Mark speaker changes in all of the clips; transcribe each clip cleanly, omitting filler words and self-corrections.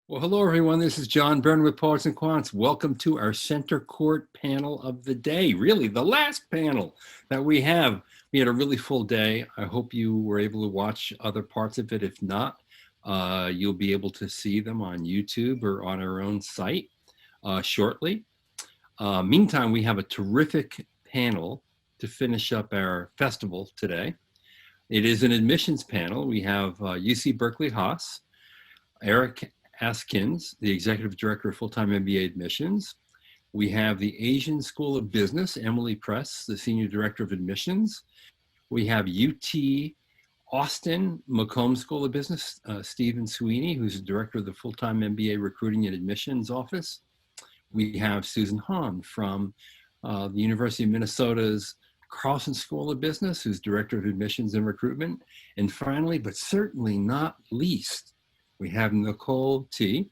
Speaker 1: Well, hello, everyone. This is John Byrne with Poets and Quants. Welcome to our CentreCourt panel of the day, really the last panel that we have. We had a really full day. I hope you were able to watch other parts of it. If not, you'll be able to see them on YouTube or on our own site shortly. Meantime, we have a terrific panel to finish up our festival today. It is an admissions panel. We have UC Berkeley Haas, Eric Askins, the Executive Director of Full-Time MBA Admissions. We have the Asian School of Business, Emily Press, the Senior Director of Admissions. We have UT Austin Macomb School of Business, Stephen Sweeney, who's the Director of the Full-Time MBA Recruiting and Admissions Office. We have Susan Hahn from the University of Minnesota's Carlson School of Business, who's Director of Admissions and Recruitment. And finally, but certainly not least, we have Nicole T.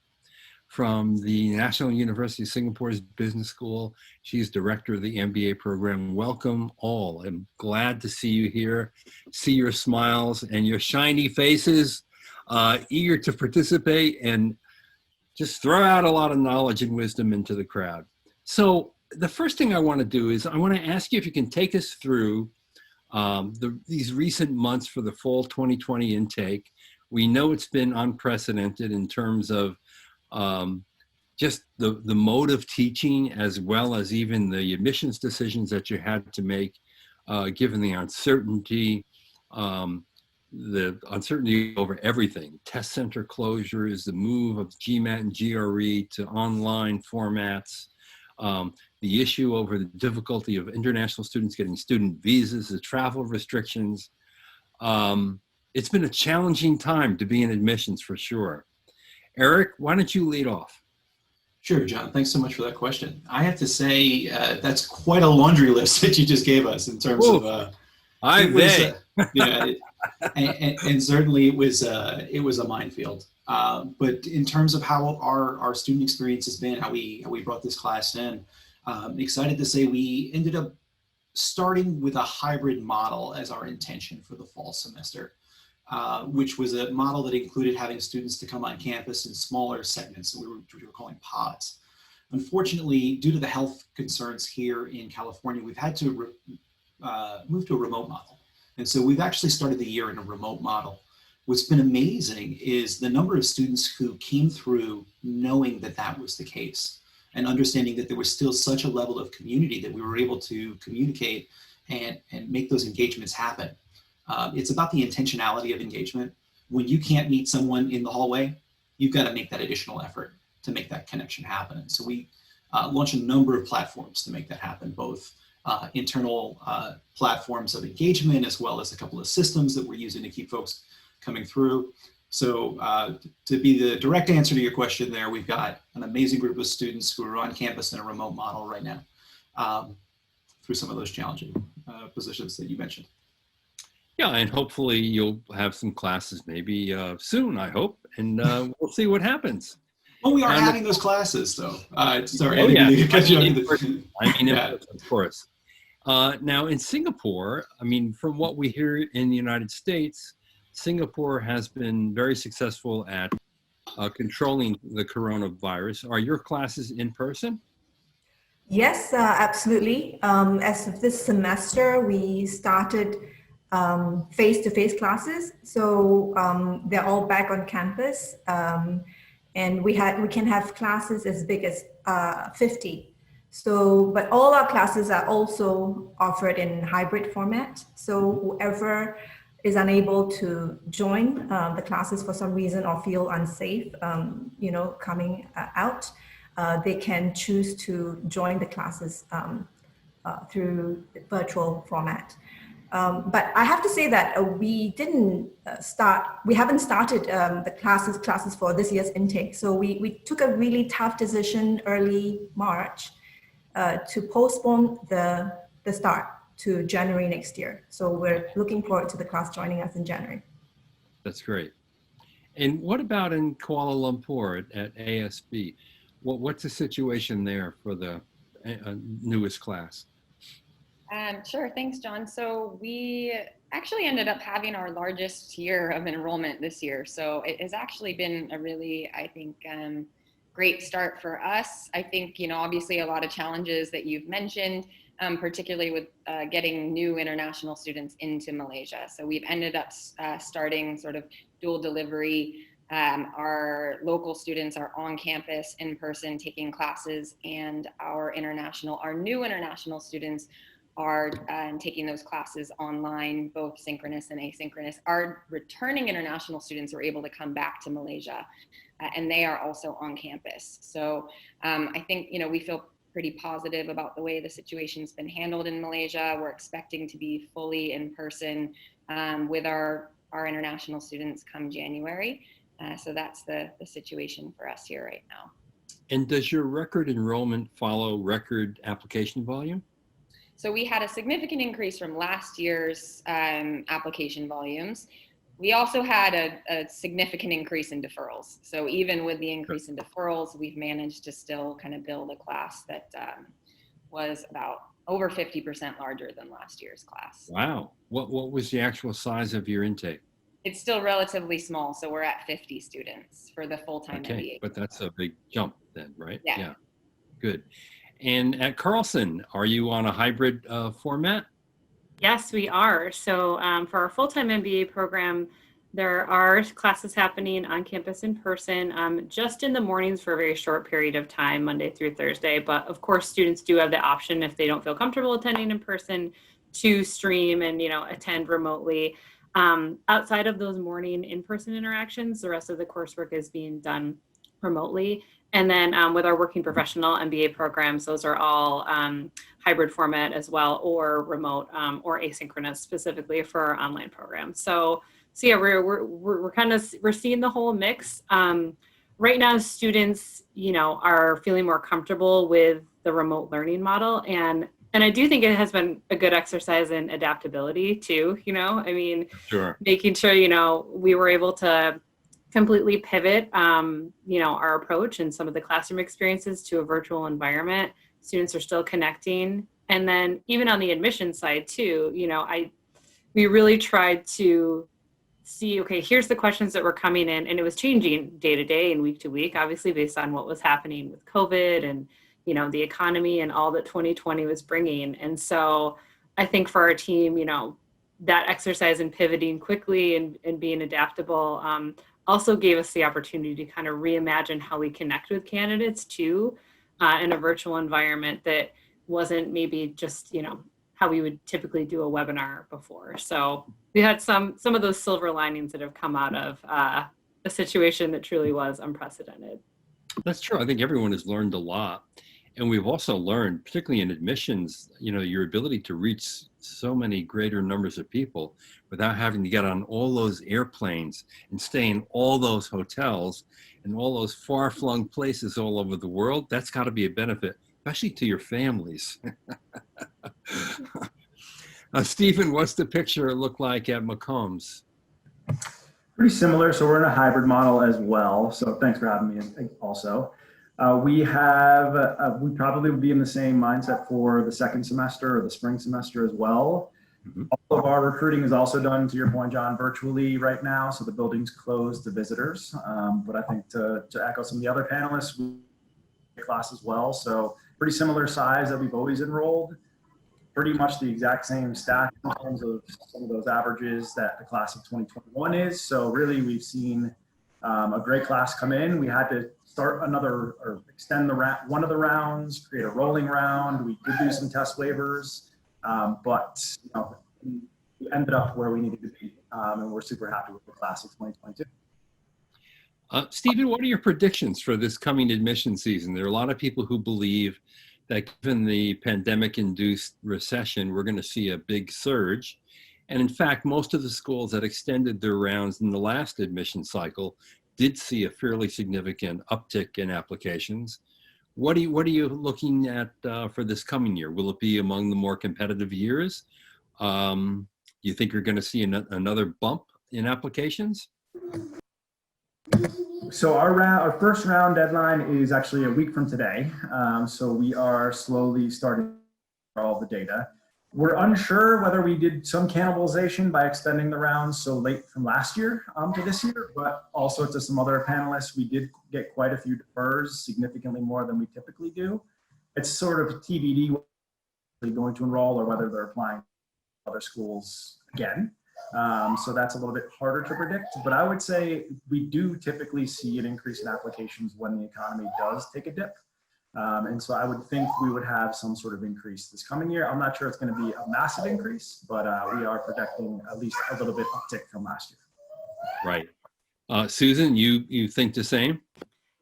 Speaker 1: from the National University of Singapore's Business School. She's director of the MBA program. Welcome all. I'm glad to see you here, see your smiles and your shiny faces, eager to participate and just throw out a lot of knowledge and wisdom into the crowd. So the first thing I want to do is I want to ask you if you can take us through these recent months for the fall 2020 intake. We know it's been unprecedented in terms of just the mode of teaching, as well as even the admissions decisions that you had to make, given the uncertainty over everything, test center closures, the move of GMAT and GRE to online formats, the issue over the difficulty of international students getting student visas, the travel restrictions. It's been a challenging time to be in admissions for sure. Eric, why don't you lead off?
Speaker 2: Sure, John. Thanks so much for that question. I have to say that's quite a laundry list that you just gave us in terms of. And certainly it was a minefield. But in terms of how our student experience has been, how we brought this class in, I'm excited to say we ended up starting with a hybrid model as our intention for the fall semester. Which was a model that included having students to come on campus in smaller segments that we were calling pods. Unfortunately, due to the health concerns here in California, we've had to move to a remote model. And so we've actually started the year in a remote model. What's been amazing is the number of students who came through knowing that that was the case and understanding that there was still such a level of community that we were able to communicate and make those engagements happen. It's about the intentionality of engagement. When you can't meet someone in the hallway, you've got to make that additional effort to make that connection happen. And so we launched a number of platforms to make that happen, both internal platforms of engagement, as well as a couple of systems that we're using to keep folks coming through. So to be the direct answer to your question there, we've got an amazing group of students who are on campus in a remote model right now through some of those challenging positions that you mentioned.
Speaker 1: Yeah, and hopefully you'll have some classes maybe soon, I hope, and we'll see what happens.
Speaker 2: Well, we are having those classes, though. Sorry,
Speaker 1: of course. Now, in Singapore, I mean, from what we hear in the United States, Singapore has been very successful at controlling the coronavirus. Are your classes in person?
Speaker 3: Yes, absolutely. As of this semester, we started face-to-face classes. So they're all back on campus. And we can have classes as big as 50. So, but all our classes are also offered in hybrid format. So whoever is unable to join the classes for some reason or feel unsafe, coming out, they can choose to join the classes through virtual format. But I have to say that we haven't started the classes for this year's intake. So we took a really tough decision early March to postpone the start to January next year. So we're looking forward to the class joining us in January.
Speaker 1: That's great. And what about in Kuala Lumpur at ASB? What's the situation there for the newest class?
Speaker 4: Sure, thanks, John. So we actually ended up having our largest year of enrollment this year. So it has actually been a really, I think, great start for us. I think, obviously a lot of challenges that you've mentioned, particularly with getting new international students into Malaysia. So we've ended up starting sort of dual delivery. Our local students are on campus in person taking classes, and our new international students are taking those classes online, both synchronous and asynchronous. Our returning international students were able to come back to Malaysia, and they are also on campus. So I think, we feel pretty positive about the way the situation's been handled in Malaysia. We're expecting to be fully in person with our international students come January. So that's the situation for us here right now.
Speaker 1: And does your record enrollment follow record application volume?
Speaker 4: So we had a significant increase from last year's application volumes. We also had a significant increase in deferrals. So even with the increase in deferrals, we've managed to still kind of build a class that was about over 50% larger than last year's class.
Speaker 1: Wow. What was the actual size of your intake?
Speaker 4: It's still relatively small. So we're at 50 students for the full-time MBA.
Speaker 1: But that's a big jump then, right?
Speaker 4: Yeah.
Speaker 1: Good. And at Carlson, are you on a hybrid format?
Speaker 5: Yes, we are. So for our full-time MBA program, there are classes happening on campus in person, just in the mornings for a very short period of time, Monday through Thursday. But of course, students do have the option, if they don't feel comfortable attending in person, to stream and attend remotely. Outside of those morning in-person interactions, the rest of the coursework is being done remotely. And then with our working professional MBA programs, those are all hybrid format as well, or remote or asynchronous, specifically for our online program. So yeah, we're seeing the whole mix. Right now, students are feeling more comfortable with the remote learning model, and I do think it has been a good exercise in adaptability too.
Speaker 1: Sure.
Speaker 5: Making sure we were able to completely pivot, our approach and some of the classroom experiences to a virtual environment. Students are still connecting. And then even on the admission side too, we really tried to see, okay, here's the questions that were coming in, and it was changing day to day and week to week, obviously based on what was happening with COVID and, the economy and all that 2020 was bringing. And so I think for our team, that exercise in pivoting quickly and being adaptable, also gave us the opportunity to kind of reimagine how we connect with candidates too, in a virtual environment that wasn't maybe just, how we would typically do a webinar before. So we had some of those silver linings that have come out of a situation that truly was unprecedented.
Speaker 1: That's true. I think everyone has learned a lot. And we've also learned, particularly in admissions, your ability to reach so many greater numbers of people without having to get on all those airplanes and stay in all those hotels and all those far-flung places all over the world. That's got to be a benefit, especially to your families. Stephen, what's the picture look like at McCombs?
Speaker 6: Pretty similar. So we're in a hybrid model as well. So thanks for having me also. We probably would be in the same mindset for the second semester or the spring semester as well. Mm-hmm. All of our recruiting is also done, to your point, John, virtually right now. So the building's closed to visitors. But I think to echo some of the other panelists, we class as well. So pretty similar size that we've always enrolled. Pretty much the exact same stack in terms of some of those averages that the class of 2021 is. So really we've seen a great class come in. We had to start extend one of the rounds, create a rolling round. We did do some test waivers, but we ended up where we needed to be, and we're super happy with the class of 2022.
Speaker 1: Stephen, what are your predictions for this coming admission season? There are a lot of people who believe that given the pandemic-induced recession, we're going to see a big surge. And in fact, most of the schools that extended their rounds in the last admission cycle did see a fairly significant uptick in applications. What are you looking at for this coming year? Will it be among the more competitive years? Do you think you're going to see another bump in applications?
Speaker 6: So our first round deadline is actually a week from today. So we are slowly starting all the data. We're unsure whether we did some cannibalization by extending the rounds so late from last year to this year, but also to some other panelists, we did get quite a few defers, significantly more than we typically do. It's sort of TBD whether they're going to enroll or whether they're applying to other schools again. So that's a little bit harder to predict, but I would say we do typically see an increase in applications when the economy does take a dip. And so I would think we would have some sort of increase this coming year. I'm not sure it's going to be a massive increase, but we are projecting at least a little bit uptick from last year.
Speaker 1: Right. Susan, you think the same?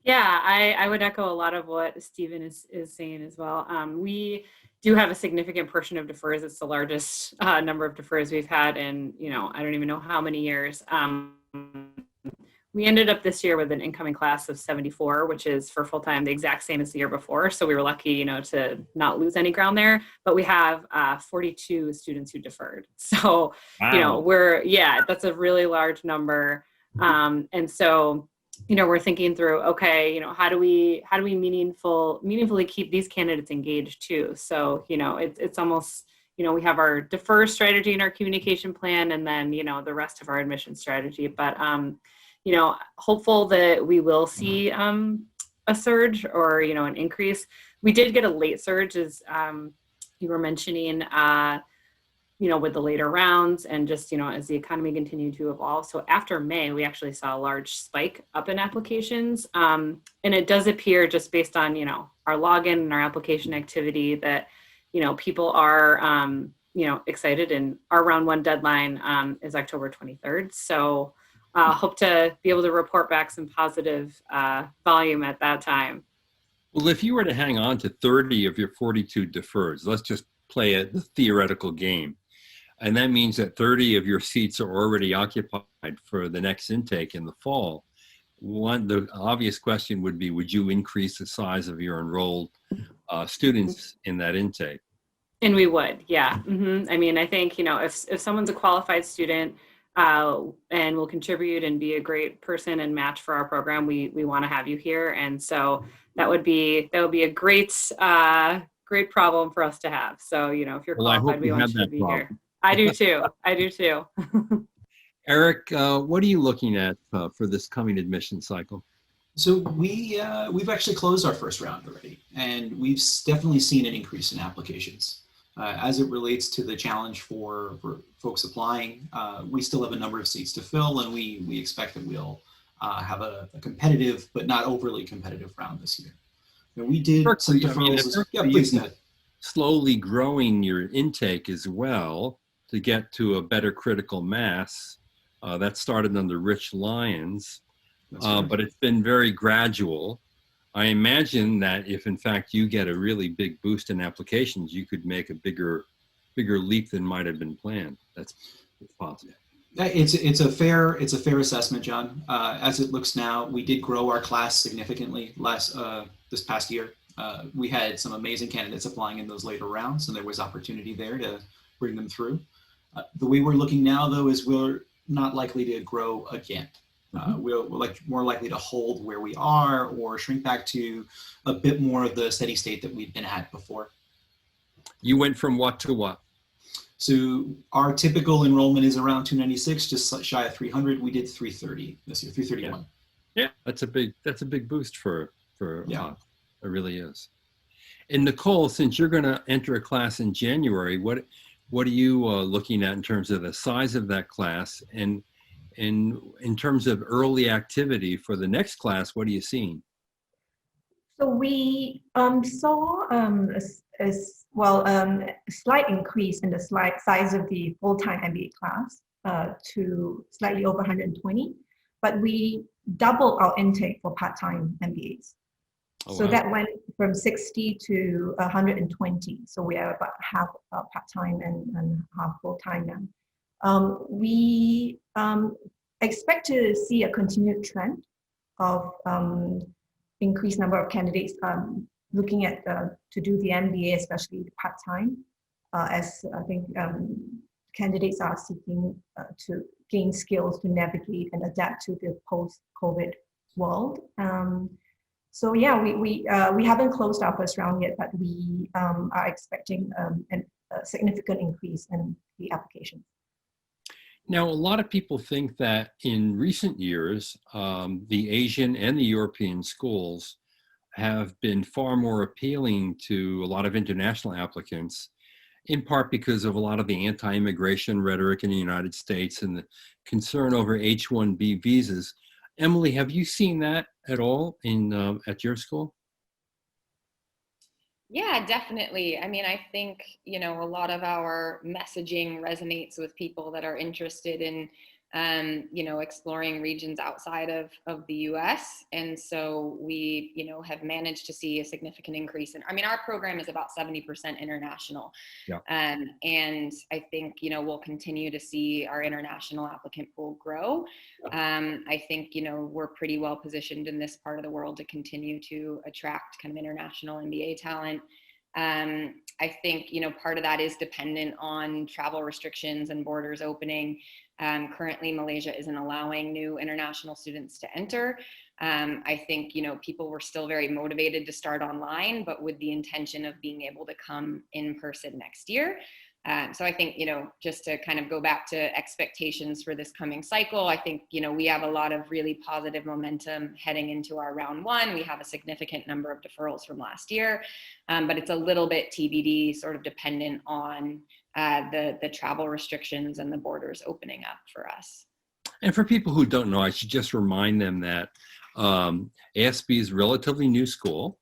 Speaker 5: Yeah, I would echo a lot of what Stephen is saying as well. We do have a significant portion of defers. It's the largest number of defers we've had in, I don't even know how many years. We ended up this year with an incoming class of 74, which is for full-time the exact same as the year before. So we were lucky, to not lose any ground there. But we have 42 students who deferred. So,
Speaker 1: Wow.
Speaker 5: that's a really large number. And so, we're thinking through, okay, how do we meaningfully keep these candidates engaged too? So, it's almost, we have our defer strategy and our communication plan, and then, the rest of our admission strategy. But, hopeful that we will see a surge or, an increase. We did get a late surge, as you were mentioning, with the later rounds and just, as the economy continued to evolve. So after May, we actually saw a large spike up in applications. And it does appear, just based on, our login and our application activity, that, people are, excited, and our round one deadline is October 23rd. So hope to be able to report back some positive volume at that time.
Speaker 1: Well, if you were to hang on to 30 of your 42 defers, let's just play the theoretical game. And that means that 30 of your seats are already occupied for the next intake in the fall. The obvious question would be, would you increase the size of your enrolled students in that intake?
Speaker 5: And we would, yeah. Mm-hmm. I mean, I think, if someone's a qualified student and will contribute and be a great person and match for our program, we want to have you here. And so that would be a great problem for us to have. So, if you're qualified, we want you to be here. I do too.
Speaker 1: Eric, what are you looking at for this coming admission cycle?
Speaker 2: So we've actually closed our first round already, and we've definitely seen an increase in applications. As it relates to the challenge for folks applying, we still have a number of seats to fill, and we expect that we'll have a competitive but not overly competitive round this year. And we did some deferrals. Yeah, please go ahead.
Speaker 1: Slowly growing your intake as well to get to a better critical mass. That started under Rich Lyons, but it's been very gradual. I imagine that if in fact you get a really big boost in applications, you could make a bigger leap than might have been planned. That's possible.
Speaker 2: It's a fair assessment, John. As it looks now, we did grow our class significantly this past year. We had some amazing candidates applying in those later rounds, and there was opportunity there to bring them through. The way we're looking now, though, is we're not likely to grow again. We're more likely to hold where we are or shrink back to a bit more of the steady state that we've been at before.
Speaker 1: You went from what to what?
Speaker 2: So our typical enrollment is around 296, just shy of 300. We did 330 this year, 331.
Speaker 1: Yeah, that's a big boost for it really is. And Nicole, since you're going to enter a class in January, what are you looking at in terms of the size of that class, and in terms of early activity for the next class, what are you seeing?
Speaker 3: So we saw a slight increase in the size of the full-time MBA class to slightly over 120, but we doubled our intake for part-time MBAs.
Speaker 1: Oh,
Speaker 3: so
Speaker 1: wow.
Speaker 3: that went from 60 to 120. So we are about half part-time and half full-time now. We expect to see a continued trend of increased number of candidates looking at to do the MBA, especially part-time, as I think candidates are seeking to gain skills to navigate and adapt to the post-COVID world. So yeah, we haven't closed our first round yet, but we are expecting a significant increase in the applications.
Speaker 1: Now, a lot of people think that in recent years, the Asian and the European schools have been far more appealing to a lot of international applicants, in part because of a lot of the anti-immigration rhetoric in the United States and the concern over H-1B visas. Emily, have you seen that at all in at your school?
Speaker 4: Yeah, definitely. I mean, I think, you know, a lot of our messaging resonates with people that are interested in, you know, exploring regions outside of the US. And so we, you know, have managed to see a significant increase in, I mean, our program is about 70% international.
Speaker 1: Yeah.
Speaker 4: And I think, you know, we'll continue to see our international applicant pool grow. I think, you know, we're pretty well positioned in this part of the world to continue to attract kind of international MBA talent. I think, you know, part of that is dependent on travel restrictions and borders opening. Currently, Malaysia isn't allowing new international students to enter. I think, you know, people were still very motivated to start online, but with the intention of being able to come in person next year. So I think, you know, just to kind of go back to expectations for this coming cycle, I think, you know, we have a lot of really positive momentum heading into our round one. We have a significant number of deferrals from last year, but it's a little bit TBD, sort of dependent on the travel restrictions and the borders opening up for us.
Speaker 1: And for people who don't know, I should just remind them that ASB is a relatively new school.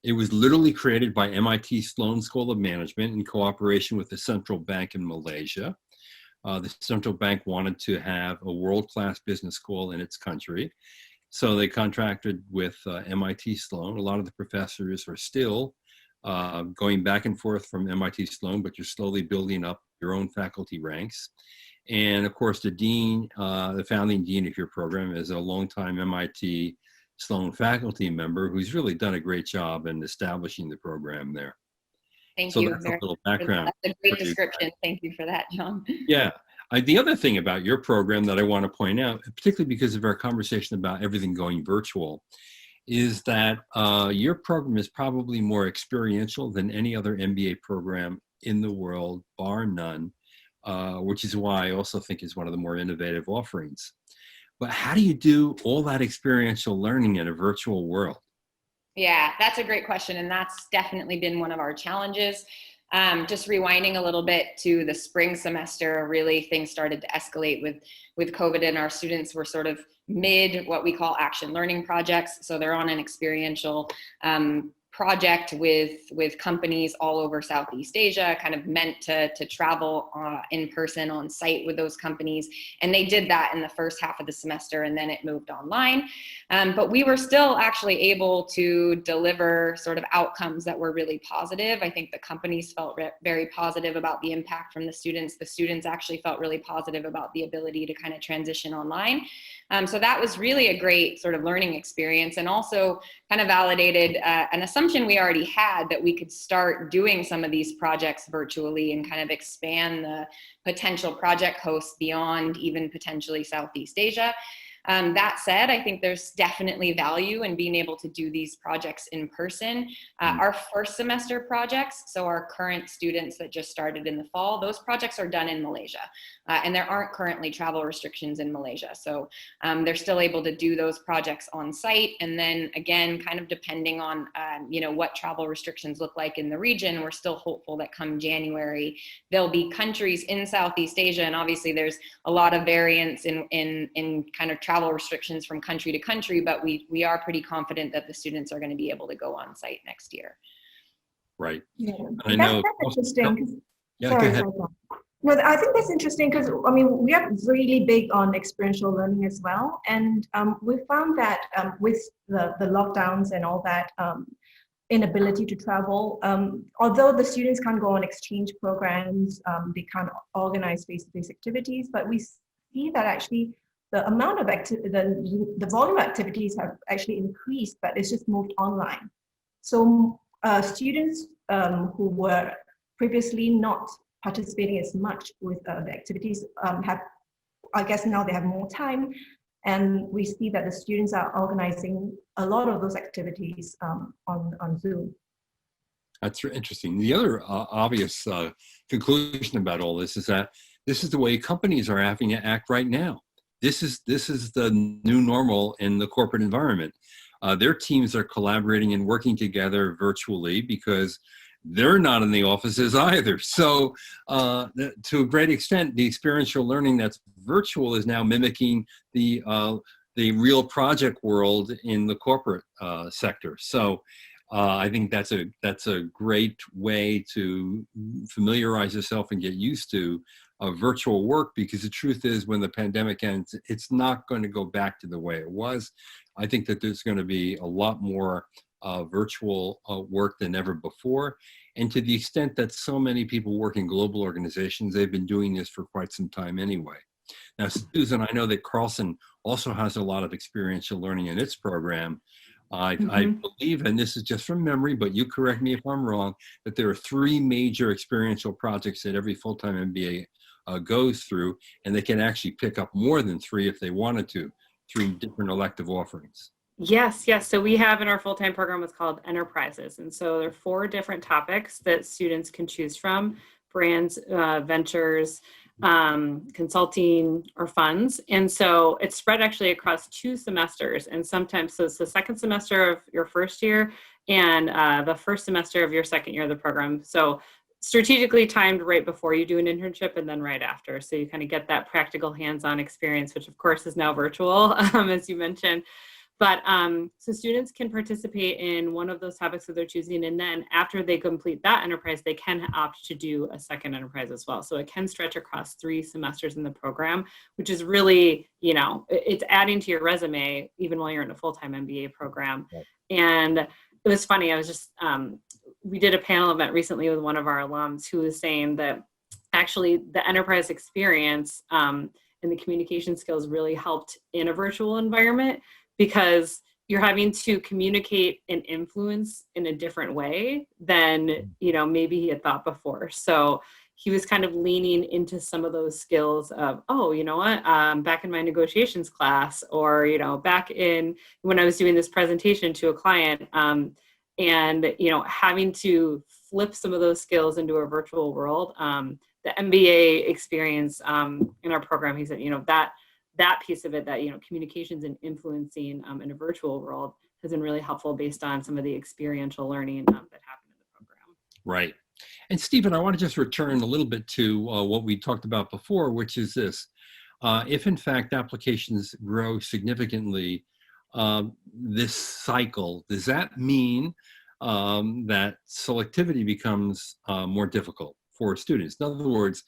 Speaker 1: It was literally created by MIT Sloan School of Management in cooperation with the Central Bank in Malaysia. The Central Bank wanted to have a world-class business school in its country. So they contracted with MIT Sloan. A lot of the professors are still going back and forth from MIT Sloan, but you're slowly building up your own faculty ranks. And of course, the dean, the founding dean of your program is a longtime MIT Sloan faculty member who's really done a great job in establishing the program there.
Speaker 4: Thank
Speaker 1: So
Speaker 4: you.
Speaker 1: that's a little background.
Speaker 4: That's a great description. Thank you for that, John.
Speaker 1: Yeah. The other thing about your program that I want to point out, particularly because of our conversation about everything going virtual, is that your program is probably more experiential than any other MBA program in the world, bar none, which is why I also think is one of the more innovative offerings. But how do you do all that experiential learning in a virtual world?
Speaker 4: Yeah, that's a great question. And that's definitely been one of our challenges. Just rewinding a little bit to the spring semester, really things started to escalate with COVID, and our students were sort of mid what we call action learning projects. So they're on an experiential project with companies all over Southeast Asia, kind of meant to travel in person on site with those companies. And they did that in the first half of the semester, and then it moved online. But we were still actually able to deliver sort of outcomes that were really positive. I think the companies felt very positive about the impact from the students. The students actually felt really positive about the ability to kind of transition online. So that was really a great sort of learning experience, and also kind of validated an assumption we already had, that we could start doing some of these projects virtually and kind of expand the potential project hosts beyond even potentially Southeast Asia. That said, I think there's definitely value in being able to do these projects in person. Our first semester projects, so our current students that just started in the fall, those projects are done in Malaysia. And there aren't currently travel restrictions in Malaysia. So they're still able to do those projects on site. And then again, kind of depending on you know, what travel restrictions look like in the region, we're still hopeful that come January, there'll be countries in Southeast Asia. And obviously there's a lot of variance in kind of travel restrictions from country to country, but we are pretty confident that the students are going to be able to go on site next year.
Speaker 1: Right.
Speaker 3: Yeah.
Speaker 1: I know.
Speaker 3: That's interesting.
Speaker 1: Yeah,
Speaker 3: Sorry,
Speaker 1: go ahead.
Speaker 3: sorry. No, I think that's interesting because, I mean, we are really big on experiential learning as well. And we found that with the lockdowns and all that inability to travel, although the students can't go on exchange programs, they can't organize face-to-face activities, but we see that actually the amount of the volume of activities have actually increased, but it's just moved online. So students who were previously not participating as much with the activities have, I guess now they have more time, and we see that the students are organizing a lot of those activities on Zoom.
Speaker 1: That's interesting. The other obvious conclusion about all this is that this is the way companies are having to act right now. This is the new normal in the corporate environment. Their teams are collaborating and working together virtually because they're not in the offices either. So to a great extent, the experiential learning that's virtual is now mimicking the real project world in the corporate sector. So I think that's a great way to familiarize yourself and get used to virtual work, because the truth is, when the pandemic ends, it's not going to go back to the way it was. I think that there's going to be a lot more virtual work than ever before. And to the extent that so many people work in global organizations, they've been doing this for quite some time anyway. Now, Susan, I know that Carlson also has a lot of experiential learning in its program. I believe, and this is just from memory, but you correct me if I'm wrong, that there are 3 major experiential projects that every full-time MBA goes through, and they can actually pick up more than 3 if they wanted to, 3 different elective offerings.
Speaker 5: Yes. So we have in our full-time program what's called enterprises. And so there are 4 different topics that students can choose from: brands, ventures, consulting, or funds. And so it's spread actually across 2 semesters. And sometimes, so it's the second semester of your first year and the first semester of your second year of the program. So strategically timed right before you do an internship and then right after. So you kind of get that practical hands-on experience, which of course is now virtual, as you mentioned. But so students can participate in one of those topics that they're choosing, and then after they complete that enterprise, they can opt to do a second enterprise as well. So it can stretch across 3 semesters in the program, which is really, it's adding to your resume even while you're in a full-time MBA program. Right. And it was funny, I was just, we did a panel event recently with one of our alums who was saying that actually the enterprise experience and the communication skills really helped in a virtual environment, because you're having to communicate and influence in a different way than, maybe he had thought before. So he was kind of leaning into some of those skills of, oh, you know what, back in my negotiations class, or, back in when I was doing this presentation to a client, and, having to flip some of those skills into a virtual world. The MBA experience in our program, he said, that piece of it, that, communications and influencing in a virtual world has been really helpful based on some of the experiential learning that happened in the program.
Speaker 1: Right. And Stephen, I want to just return a little bit to what we talked about before, which is this. If in fact applications grow significantly this cycle, does that mean that selectivity becomes more difficult for students? In other words,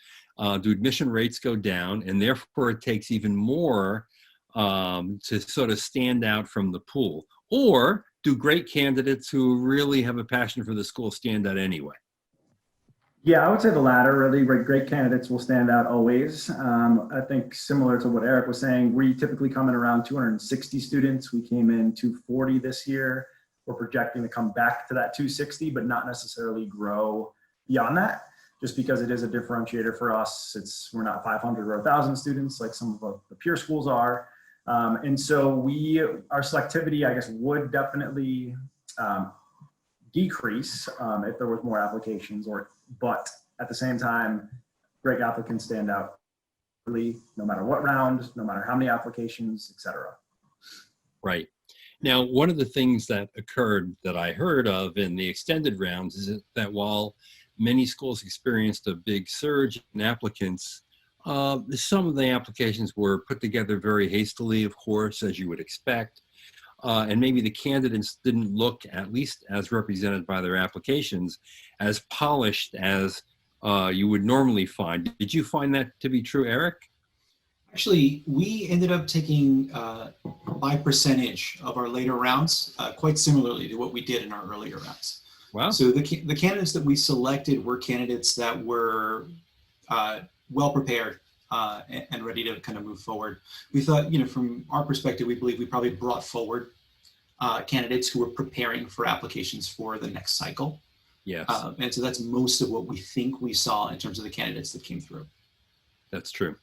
Speaker 1: do admission rates go down, and therefore it takes even more to sort of stand out from the pool? Or do great candidates who really have a passion for the school stand out anyway?
Speaker 6: Yeah, I would say the latter. Really, great candidates will stand out always. I think similar to what Eric was saying, we typically come in around 260 students. We came in 240 this year. We're projecting to come back to that 260, but not necessarily grow beyond that, just because it is a differentiator for us. We're not 500 or 1,000 students like some of the peer schools are. And so our selectivity, I guess, would definitely decrease if there was more applications, but at the same time, great applicants stand out really, no matter what round, no matter how many applications, et cetera.
Speaker 1: Right. Now, one of the things that occurred that I heard of in the extended rounds is that while many schools experienced a big surge in applicants, some of the applications were put together very hastily, of course, as you would expect. And maybe the candidates didn't look, at least as represented by their applications, as polished as you would normally find. Did you find that to be true, Eric?
Speaker 2: Actually, we ended up taking by percentage of our later rounds, quite similarly to what we did in our earlier rounds.
Speaker 1: Wow.
Speaker 2: So the candidates that we selected were candidates that were well prepared and ready to kind of move forward. We thought, from our perspective, we believe we probably brought forward candidates who were preparing for applications for the next cycle.
Speaker 1: Yes.
Speaker 2: And so that's most of what we think we saw in terms of the candidates that came through.
Speaker 1: That's true.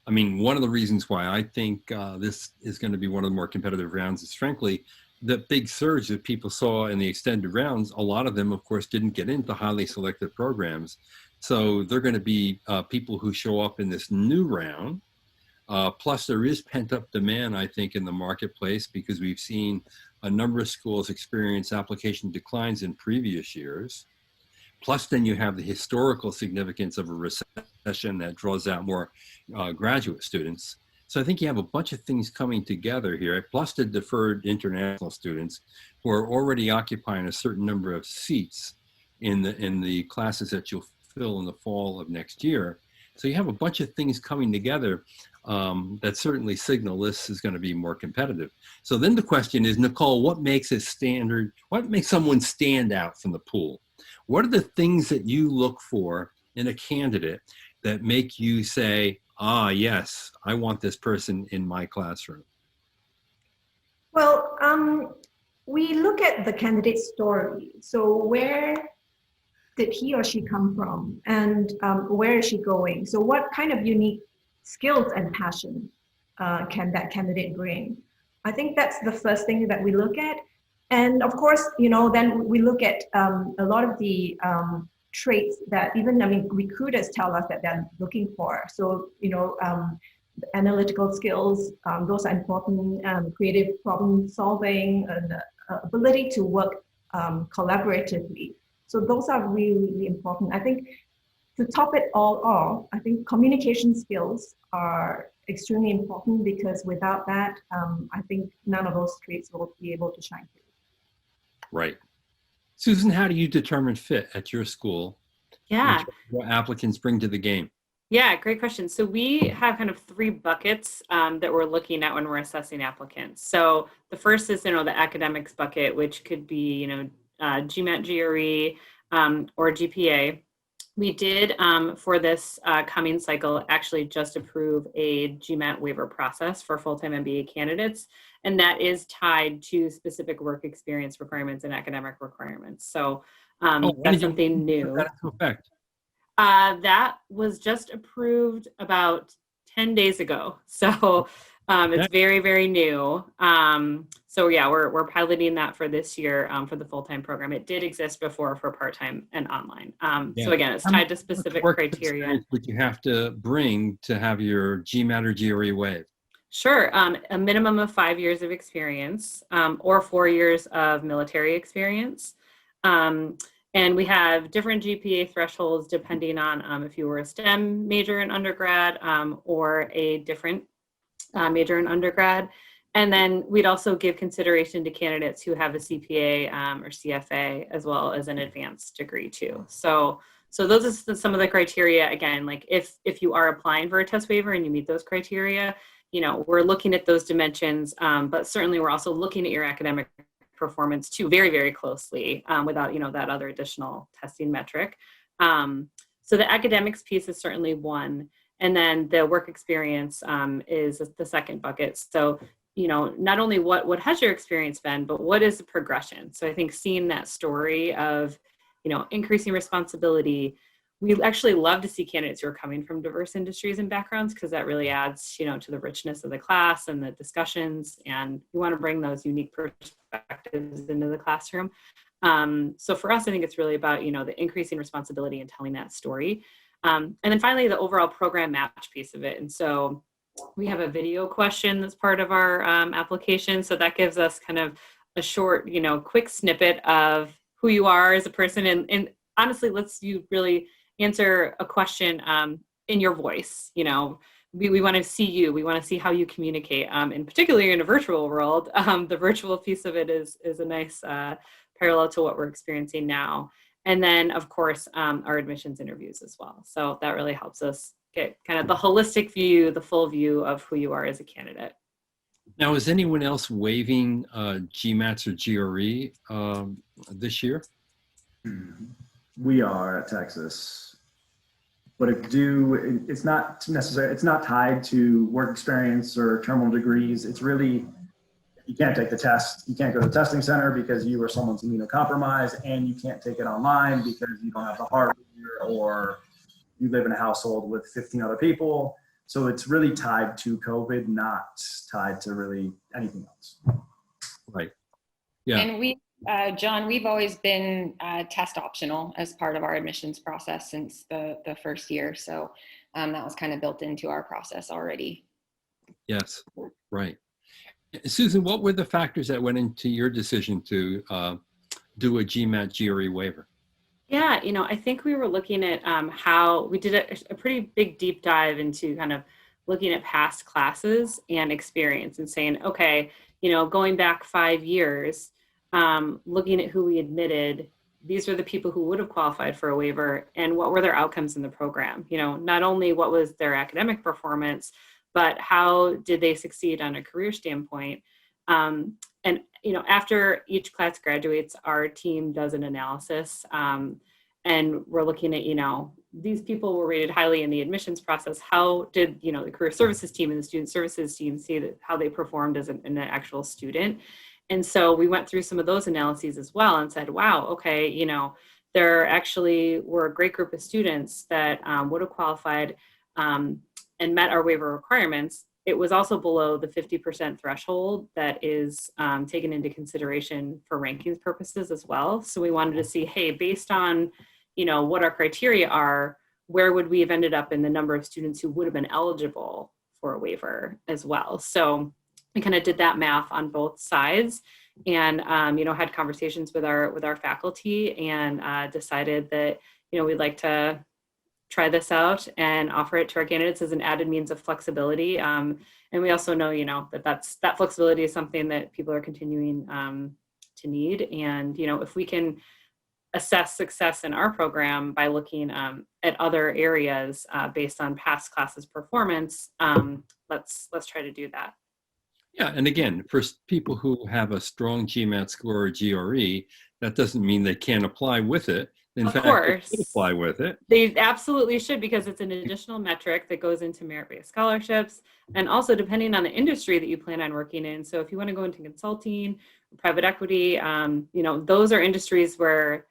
Speaker 1: I mean, one of the reasons why I think this is going to be one of the more competitive rounds is, frankly, the big surge that people saw in the extended rounds, a lot of them, of course, didn't get into highly selective programs. So they're going to be people who show up in this new round. Plus, there is pent-up demand, I think, in the marketplace because we've seen a number of schools experience application declines in previous years. Plus, then you have the historical significance of a recession that draws out more graduate students. So I think you have a bunch of things coming together here, plus the deferred international students who are already occupying a certain number of seats in the classes that you'll fill in the fall of next year. So you have a bunch of things coming together that certainly signal this is going to be more competitive. So then the question is, Nicole, what makes a standard, what makes someone stand out from the pool? What are the things that you look for in a candidate that make you say, ah, yes, I want this person in my classroom?
Speaker 3: Well, we look at the candidate story. So where did he or she come from, and where is she going? So what kind of unique skills and passion can that candidate bring? I think that's the first thing that we look at. And of course, then we look at a lot of the traits that even, recruiters tell us that they're looking for. So, analytical skills, those are important, creative problem solving, and ability to work collaboratively. So those are really, really important. I think to top it all off, I think communication skills are extremely important because without that, I think none of those traits will be able to shine through.
Speaker 1: Right. Susan, how do you determine fit at your school?
Speaker 5: Yeah.
Speaker 1: What applicants bring to the game?
Speaker 5: Yeah, great question. So we have kind of three buckets that we're looking at when we're assessing applicants. So the first is, the academics bucket, which could be, GMAT, GRE, or GPA. We did, for this coming cycle, actually just approve a GMAT waiver process for full-time MBA candidates, and that is tied to specific work experience requirements and academic requirements. So that's something new.
Speaker 1: Put that into effect?
Speaker 5: That was just approved about 10 days ago. So it's very, very new. So yeah, we're piloting that for this year for the full-time program. It did exist before for part-time and online. So again, it's tied to specific criteria.
Speaker 1: Would you have to bring to have your GMAT or GRE waived?
Speaker 5: Sure, a minimum of 5 years of experience or 4 years of military experience. And we have different GPA thresholds depending on if you were a STEM major in undergrad or a different major in undergrad. And then we'd also give consideration to candidates who have a CPA or CFA as well as an advanced degree too. So those are some of the criteria. Again, like if you are applying for a test waiver and you meet those criteria, we're looking at those dimensions, but certainly we're also looking at your academic performance too very, very closely without, that other additional testing metric. So the academics piece is certainly one. And then the work experience is the second bucket. So, not only what has your experience been, but what is the progression? So I think seeing that story of, increasing responsibility, we actually love to see candidates who are coming from diverse industries and backgrounds because that really adds, to the richness of the class and the discussions. And we want to bring those unique perspectives into the classroom. So for us, I think it's really about, the increasing responsibility and telling that story. And then finally, the overall program match piece of it. And so we have a video question that's part of our application. So that gives us kind of a short, quick snippet of who you are as a person. And honestly, lets you really answer a question in your voice. We want to see you. We want to see how you communicate. And particularly in a virtual world, the virtual piece of it is a nice parallel to what we're experiencing now. And then, of course, our admissions interviews as well. So that really helps us get kind of the holistic view, the full view of who you are as a candidate.
Speaker 1: Now, is anyone else waiving GMATs or GRE this year?
Speaker 6: We are at Texas, but it's not necessary. It's not tied to work experience or terminal degrees. It's really, you can't take the test. You can't go to the testing center because you or someone's immunocompromised, and you can't take it online because you don't have the hardware or you live in a household with 15 other people. So it's really tied to COVID, not tied to really anything else.
Speaker 1: Right. Yeah.
Speaker 4: And we, John, we've always been test optional as part of our admissions process since the first year. So that was kind of built into our process already.
Speaker 1: Yes. Right. Susan, what were the factors that went into your decision to do a GMAT GRE waiver?
Speaker 5: Yeah, I think we were looking at how we did a pretty big deep dive into kind of looking at past classes and experience and saying, okay, going back 5 years, looking at who we admitted, these were the people who would have qualified for a waiver and what were their outcomes in the program. Not only what was their academic performance, but how did they succeed on a career standpoint. And after each class graduates, our team does an analysis, and we're looking at, these people were rated highly in the admissions process. How did, the career services team and the student services team see how they performed as an actual student? And so we went through some of those analyses as well and said, wow, okay, there actually were a great group of students that would have qualified and met our waiver requirements. It was also below the 50% threshold that is taken into consideration for rankings purposes as well. So we wanted to see, hey, based on, what our criteria are, where would we have ended up in the number of students who would have been eligible for a waiver as well. So we kind of did that math on both sides and, had conversations with our faculty and decided that, we'd like to try this out and offer it to our candidates as an added means of flexibility. And we also know, that flexibility is something that people are continuing to need. And, if we can assess success in our program by looking at other areas based on past classes performance, let's try to do that.
Speaker 1: Yeah, and again, for people who have a strong GMAT score or GRE, that doesn't mean they can't apply with it. In fact, they should apply with it.
Speaker 5: They absolutely should, because it's an additional metric that goes into merit-based scholarships, and also depending on the industry that you plan on working in. So if you want to go into consulting, private equity, those are industries where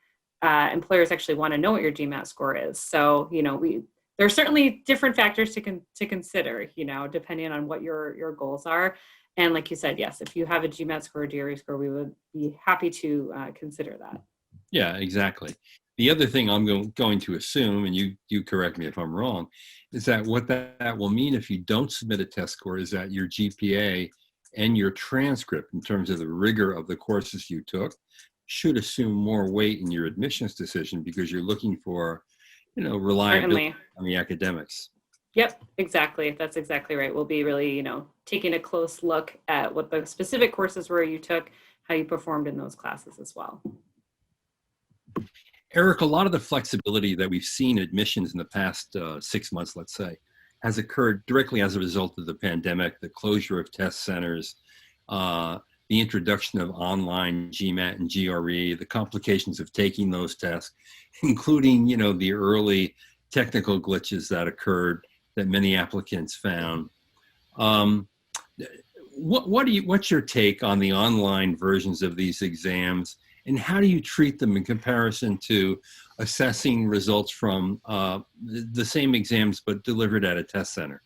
Speaker 5: employers actually want to know what your GMAT score is. So, there are certainly different factors to consider, depending on what your goals are. And like you said, yes, if you have a GMAT score or GRE score, we would be happy to consider that.
Speaker 1: Yeah, exactly. The other thing I'm going to assume, and you correct me if I'm wrong, is that what that will mean if you don't submit a test score is that your GPA and your transcript, in terms of the rigor of the courses you took, should assume more weight in your admissions decision because you're looking for, reliability on the academics.
Speaker 5: Yep, exactly. That's exactly right. We'll be really, taking a close look at what the specific courses were you took, how you performed in those classes as well.
Speaker 1: Eric, a lot of the flexibility that we've seen in admissions in the past 6 months, let's say, has occurred directly as a result of the pandemic, the closure of test centers, the introduction of online GMAT and GRE, the complications of taking those tests, including, the early technical glitches that occurred that many applicants found. What's your take on the online versions of these exams, and how do you treat them in comparison to assessing results from the same exams but delivered at a test center?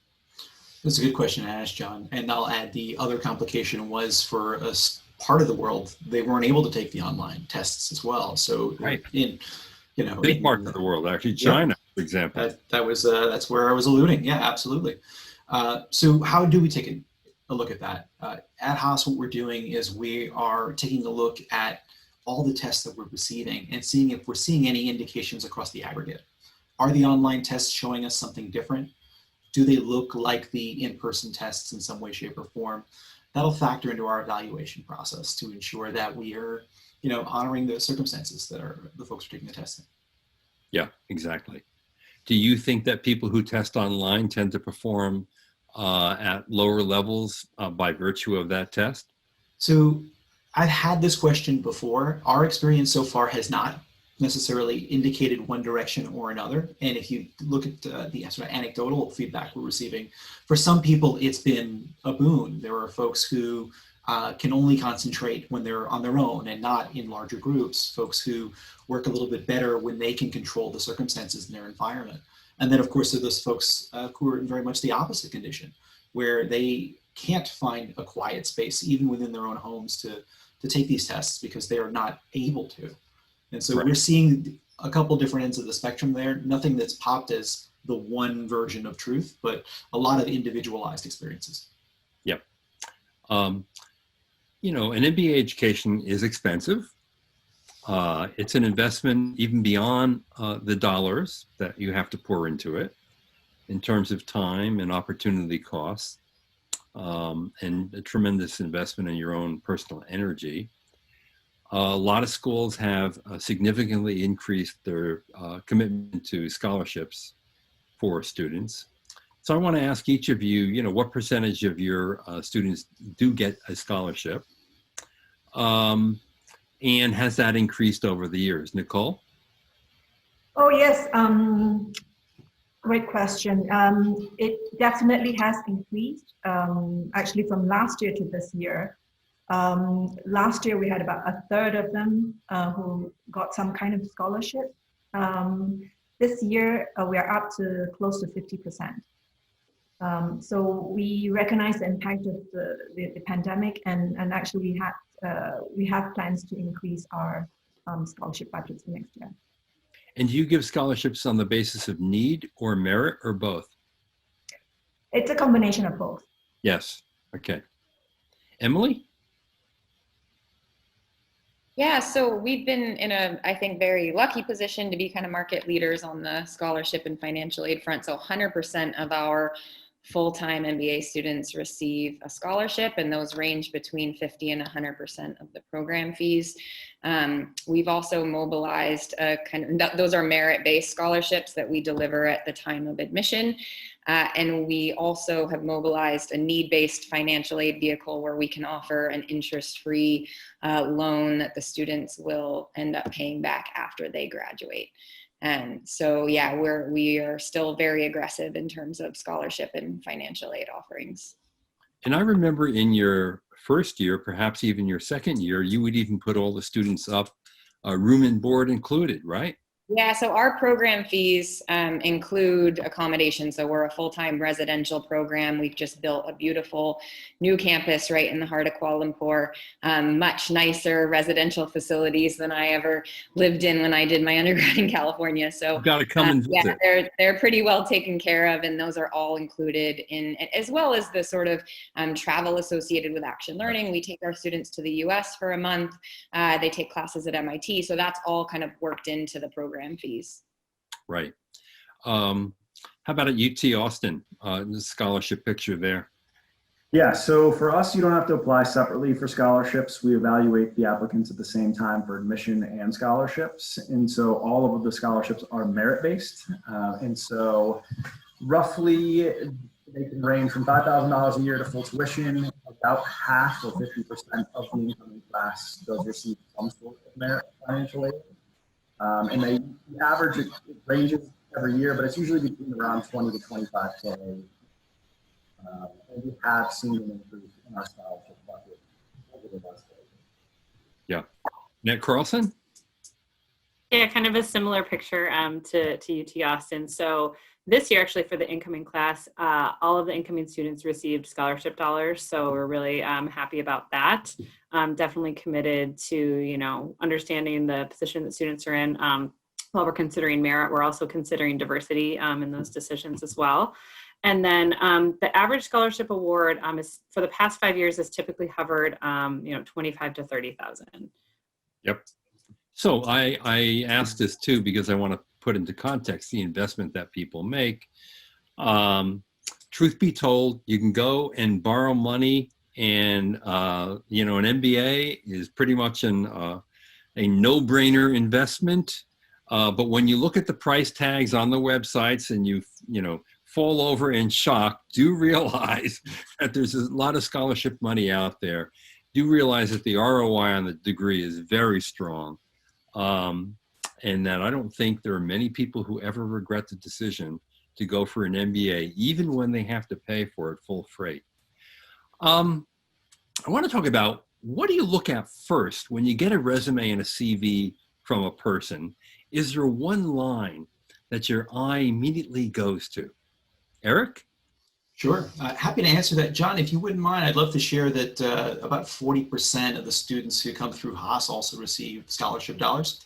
Speaker 2: That's a good question to ask, John. And I'll add the other complication was for a part of the world, they weren't able to take the online tests as well. So
Speaker 1: right.
Speaker 2: Big
Speaker 1: parts of the world, actually, China, for example.
Speaker 2: That's where I was alluding. Yeah, absolutely. So how do we take a look at that? At Haas, what we're doing is we are taking a look at all the tests that we're receiving and seeing if we're seeing any indications across the aggregate. Are the online tests showing us something different? Do they look like the in-person tests in some way, shape, or form? That'll factor into our evaluation process to ensure that we are, honoring the circumstances that the folks are taking the test in.
Speaker 1: Yeah, exactly. Do you think that people who test online tend to perform at lower levels by virtue of that test?
Speaker 2: So I've had this question before. Our experience so far has not necessarily indicated one direction or another. And if you look at the sort of anecdotal feedback we're receiving, for some people, it's been a boon. There are folks who can only concentrate when they're on their own and not in larger groups, folks who work a little bit better when they can control the circumstances in their environment. And then, of course, there are those folks who are in very much the opposite condition, where they can't find a quiet space, even within their own homes, to to take these tests because they are not able to. And so
Speaker 1: Right.
Speaker 2: we're seeing a couple different ends of the spectrum there. Nothing that's popped as the one version of truth, but a lot of individualized experiences.
Speaker 1: Yep. You know, an MBA education is expensive. It's an investment even beyond the dollars that you have to pour into it in terms of time and opportunity costs, and a tremendous investment in your own personal energy. A lot of schools have significantly increased their commitment to scholarships for students. So I want to ask each of you, you know, what percentage of your students do get a scholarship? And has that increased over the years? Nicole?
Speaker 3: Oh, yes. Great question. It definitely has increased, actually from last year to this year. Last year, we had about a third of them who got some kind of scholarship. This year, we are up to close to 50%. So we recognize the impact of the pandemic, and actually we have plans to increase our scholarship budgets for next year.
Speaker 1: And do you give scholarships on the basis of need or merit or both?
Speaker 3: It's a combination of both.
Speaker 1: Yes. Okay. Emily?
Speaker 4: Yeah, so we've been in a, I think, very lucky position to be kind of market leaders on the scholarship and financial aid front. So 100% of our full-time MBA students receive a scholarship, and those range between 50 and 100% of the program fees. We've also mobilized those are merit-based scholarships that we deliver at the time of admission. And we also have mobilized a need-based financial aid vehicle where we can offer an interest-free loan that the students will end up paying back after they graduate. And so, yeah, we are still very aggressive in terms of scholarship and financial aid offerings.
Speaker 1: And I remember in your first year, perhaps even your second year, you would even put all the students up, room and board included, right?
Speaker 4: Yeah, so our program fees include accommodation. So we're a full-time residential program. We've just built a beautiful new campus right in the heart of Kuala Lumpur. Much nicer residential facilities than I ever lived in when I did my undergrad in California. So
Speaker 1: You've got to come and visit.
Speaker 4: Yeah, they're pretty well taken care of, and those are all included in, as well as the sort of travel associated with Action Learning. We take our students to the US for a month. They take classes at MIT. So that's all kind of worked into the program fees.
Speaker 1: Right. How about at UT Austin? The scholarship picture there.
Speaker 6: Yeah, so for us, you don't have to apply separately for scholarships. We evaluate the applicants at the same time for admission and scholarships. And so all of the scholarships are merit-based. And so roughly they can range from $5,000 a year to full tuition. About half or 50% of the incoming class does receive some sort of merit financial aid. And the average, it ranges every year, but it's usually between around 20 to 25K. And we have seen an increase in our scholarship bucket over the last year.
Speaker 1: Yeah. Ned Carlson?
Speaker 5: Yeah, kind of a similar picture to UT Austin. So this year, actually, for the incoming class, all of the incoming students received scholarship dollars. So we're really happy about that. Definitely committed to, you know, understanding the position that students are in. While we're considering merit, we're also considering diversity in those decisions as well. And then the average scholarship award is, for the past 5 years, has typically hovered, you know, 25 to 30,000.
Speaker 1: Yep. So I asked this too because I want to put into context the investment that people make. Truth be told, you can go and borrow money, and you know, an MBA is pretty much a no-brainer investment. But when you look at the price tags on the websites and you know, fall over in shock, do realize that there's a lot of scholarship money out there. Do realize that the ROI on the degree is very strong. And that I don't think there are many people who ever regret the decision to go for an MBA, even when they have to pay for it full freight. I want to talk about, what do you look at first when you get a resume and a CV from a person? Is there one line that your eye immediately goes to? Eric?
Speaker 2: Sure. Happy to answer that. John, if you wouldn't mind, I'd love to share that about 40% of the students who come through Haas also receive scholarship dollars,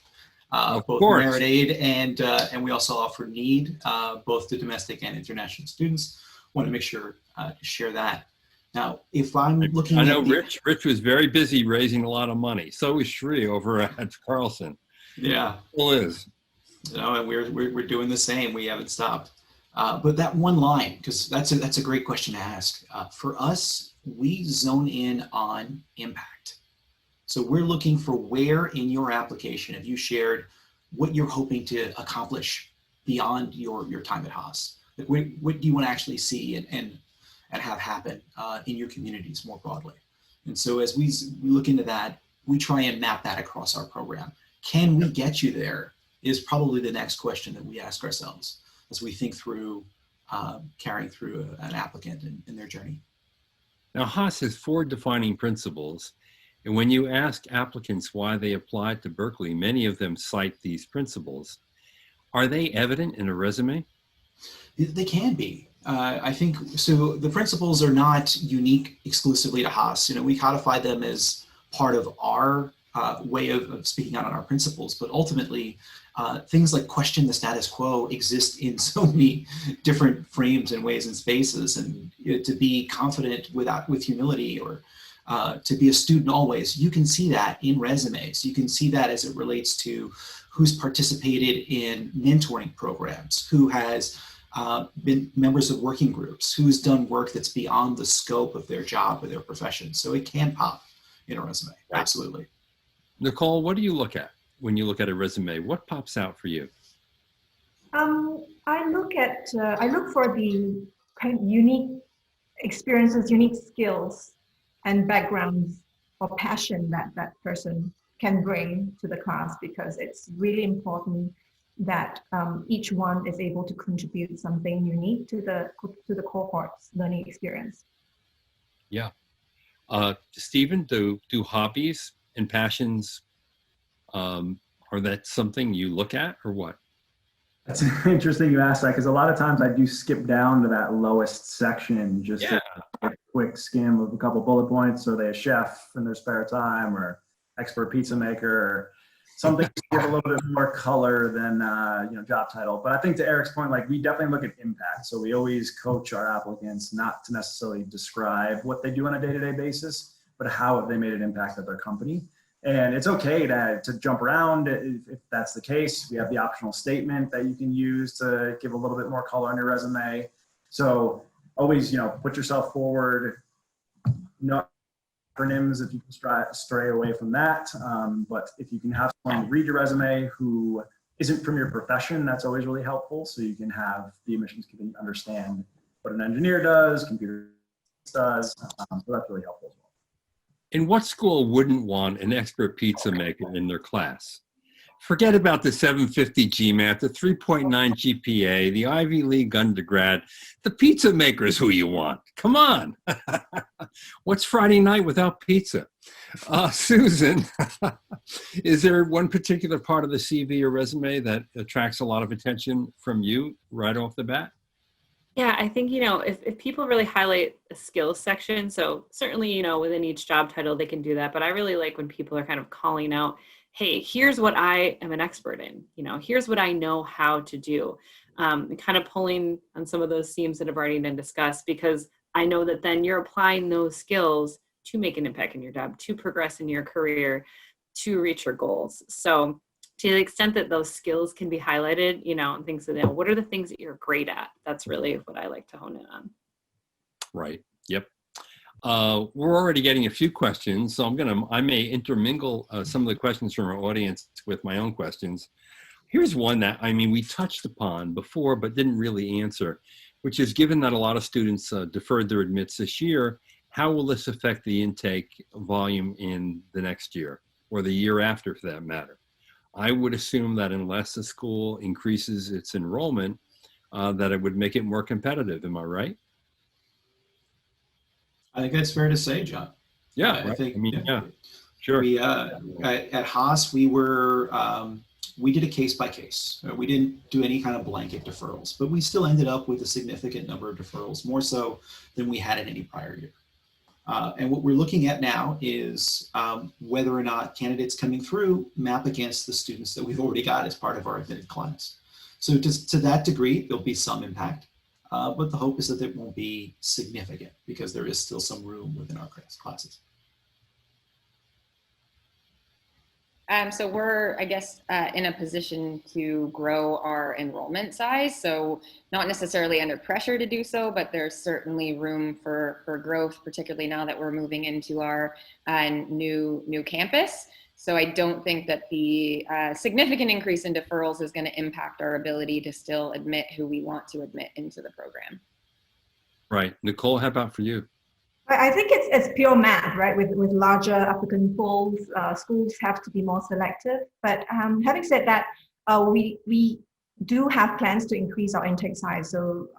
Speaker 1: Of
Speaker 2: both
Speaker 1: course.
Speaker 2: merit aid and we also offer need, both to domestic and international students. Want to make sure to share that. Now, if I'm looking
Speaker 1: I know
Speaker 2: at the,
Speaker 1: Rich was very busy raising a lot of money. So was Shri over at Carlson.
Speaker 2: yeah,
Speaker 1: Still is.
Speaker 2: you know, and we're doing the same. We haven't stopped. But that one line, because that's a great question to ask. For us, we zone in on impact. So we're looking for where in your application have you shared what you're hoping to accomplish beyond your time at Haas. Like what do you want to actually see and have happen in your communities more broadly? And so as we look into that, we try and map that across our program. Can we get you there is probably the next question that we ask ourselves as we think through carrying through an applicant in their journey.
Speaker 1: Now, Haas has 4 defining principles. And when you ask applicants why they applied to Berkeley, many of them cite these principles. Are they evident in a resume?
Speaker 2: They can be. I think so. The principles are not unique exclusively to Haas. You know, we codify them as part of our way of speaking out on our principles, but ultimately things like question the status quo exist in so many different frames and ways and spaces, and to be confident with humility, or to be a student always, you can see that in resumes. You can see that as it relates to who's participated in mentoring programs, who has been members of working groups, who's done work that's beyond the scope of their job or their profession. So it can pop in a resume, absolutely.
Speaker 1: Nicole, what do you look at when you look at a resume? What pops out for you?
Speaker 3: I look for the kind of unique experiences, unique skills and backgrounds or passion that person can bring to the class, because it's really important that each one is able to contribute something unique to the cohort's learning experience.
Speaker 1: Yeah. Stephen, do hobbies and passions, are that something you look at, or what?
Speaker 6: That's interesting you asked that, because a lot of times I do skip down to that lowest section just to a quick skim of a couple bullet points. Are they a chef in their spare time, or expert pizza maker, or something to give a little bit more color than job title. But I think to Eric's point, like, we definitely look at impact. So we always coach our applicants not to necessarily describe what they do on a day-to-day basis, but how have they made an impact at their company. And it's okay to jump around if that's the case. We have the optional statement that you can use to give a little bit more color on your resume. So always, put yourself forward. No acronyms if you can stray away from that. But if you can have someone read your resume who isn't from your profession, that's always really helpful. So you can have the admissions committee understand what an engineer does, computer does. So that's really helpful as well.
Speaker 1: In what school wouldn't want an expert pizza maker in their class? Forget about the 750 GMAT, the 3.9 GPA, the Ivy League undergrad. The pizza maker is who you want. Come on. What's Friday night without pizza? Susan, is there one particular part of the CV or resume that attracts a lot of attention from you right off the bat?
Speaker 5: Yeah, I think, if people really highlight a skills section, so certainly, within each job title, they can do that. But I really like when people are kind of calling out, hey, here's what I am an expert in, here's what I know how to do, and kind of pulling on some of those themes that have already been discussed, because I know that then you're applying those skills to make an impact in your job, to progress in your career, to reach your goals. So to the extent that those skills can be highlighted, and things that, what are the things that you're great at? That's really what I like to hone in on.
Speaker 1: Right. Yep. We're already getting a few questions, so I may intermingle some of the questions from our audience with my own questions. Here's one that, we touched upon before, but didn't really answer, which is, given that a lot of students deferred their admits this year, how will this affect the intake volume in the next year, or the year after, for that matter? I would assume that unless a school increases its enrollment, that it would make it more competitive. Am I right?
Speaker 2: I think that's fair to say, John.
Speaker 1: Yeah,
Speaker 2: I think,
Speaker 1: yeah, sure.
Speaker 2: We at Haas, we were we did a case by case. We didn't do any kind of blanket deferrals, but we still ended up with a significant number of deferrals, more so than we had in any prior year. And what we're looking at now is whether or not candidates coming through map against the students that we've already got as part of our admitted class. So to that degree, there'll be some impact, but the hope is that it won't be significant because there is still some room within our classes.
Speaker 4: So we're, I guess, in a position to grow our enrollment size. So not necessarily under pressure to do so, but there's certainly room for growth, particularly now that we're moving into our new campus. So I don't think that the significant increase in deferrals is going to impact our ability to still admit who we want to admit into the program.
Speaker 1: Right. Nicole, how about for you?
Speaker 3: I think it's pure math, right? With larger applicant pools, schools have to be more selective. But having said that, we do have plans to increase our intake size. So,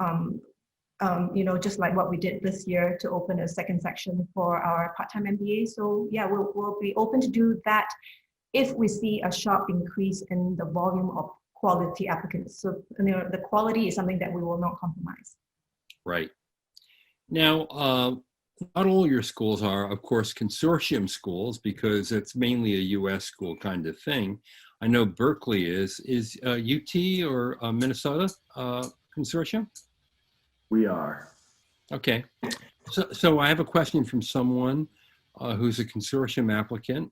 Speaker 3: just like what we did this year to open a second section for our part-time MBA. So yeah, we'll be open to do that if we see a sharp increase in the volume of quality applicants. So the quality is something that we will not compromise.
Speaker 1: Right. Now, not all your schools are, of course, consortium schools because it's mainly a U.S. school kind of thing. I know Berkeley is UT or Minnesota consortium?
Speaker 6: We are.
Speaker 1: Okay. So I have a question from someone who's a consortium applicant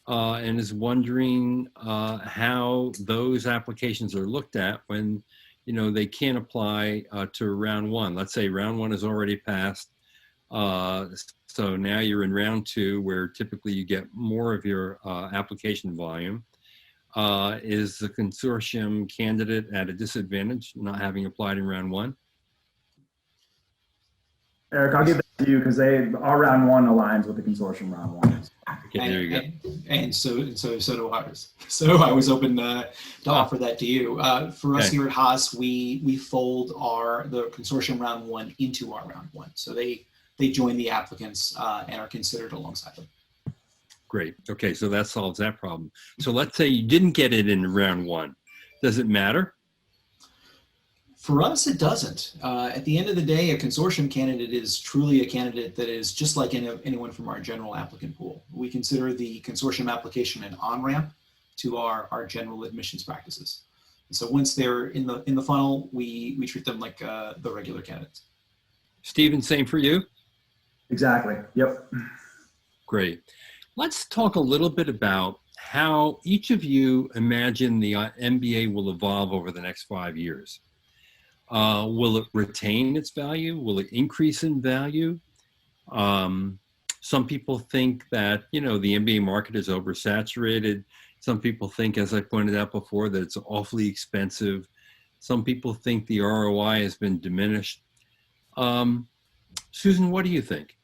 Speaker 1: and is wondering how those applications are looked at when, they can't apply to round one. Let's say round one is already passed. So now you're in round two, where typically you get more of your application volume. Is the consortium candidate at a disadvantage not having applied in round one?
Speaker 6: Eric, I'll give that to you because our round one aligns with the consortium round one.
Speaker 1: Okay, there you go.
Speaker 2: And so do ours. So I was open to offer that to you. For us here at Haas, we fold the consortium round one into our round one. So they join the applicants and are considered alongside them.
Speaker 1: Great. Okay, so that solves that problem. So let's say you didn't get it in round one. Does it matter?
Speaker 2: For us, it doesn't. At the end of the day, a consortium candidate is truly a candidate that is just like anyone from our general applicant pool. We consider the consortium application an on-ramp to our general admissions practices. And so once they're in the funnel, we treat them like the regular candidates.
Speaker 1: Stephen, same for you?
Speaker 6: Exactly. Yep.
Speaker 1: Great. Let's talk a little bit about how each of you imagine the MBA will evolve over the next 5 years. Will it retain its value? Will it increase in value? Some people think that, the MBA market is oversaturated. Some people think, as I pointed out before, that it's awfully expensive. Some people think the ROI has been diminished. Susan, what do you think?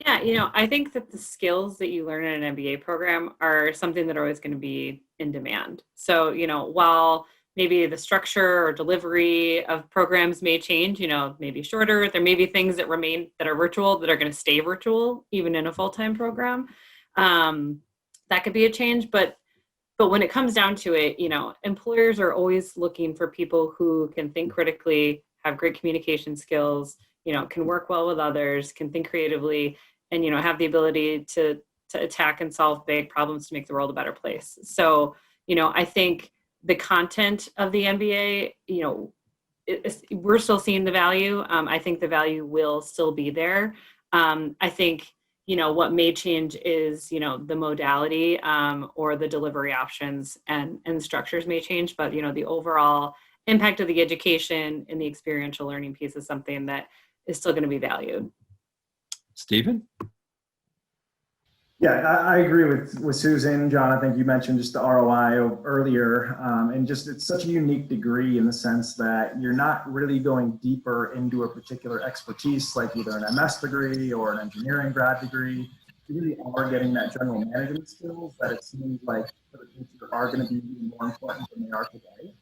Speaker 5: Yeah, I think that the skills that you learn in an MBA program are something that are always going to be in demand. So, while maybe the structure or delivery of programs may change, maybe shorter, there may be things that remain that are virtual that are going to stay virtual, even in a full-time program. That could be a change, but when it comes down to it, employers are always looking for people who can think critically, have great communication skills, can work well with others, can think creatively, and, have the ability to attack and solve big problems to make the world a better place. So, I think the content of the MBA, we're still seeing the value. I think the value will still be there. I think, what may change is, the modality or the delivery options and structures may change, but, the overall impact of the education and the experiential learning piece is something that is still going to be valued.
Speaker 1: Stephen?
Speaker 6: Yeah, I agree with Susan. John, I think you mentioned just the ROI earlier, and just it's such a unique degree in the sense that you're not really going deeper into a particular expertise like either an MS degree or an engineering grad degree. You really are getting that general management skills that it seems like for the future are going to be even more important than they are today.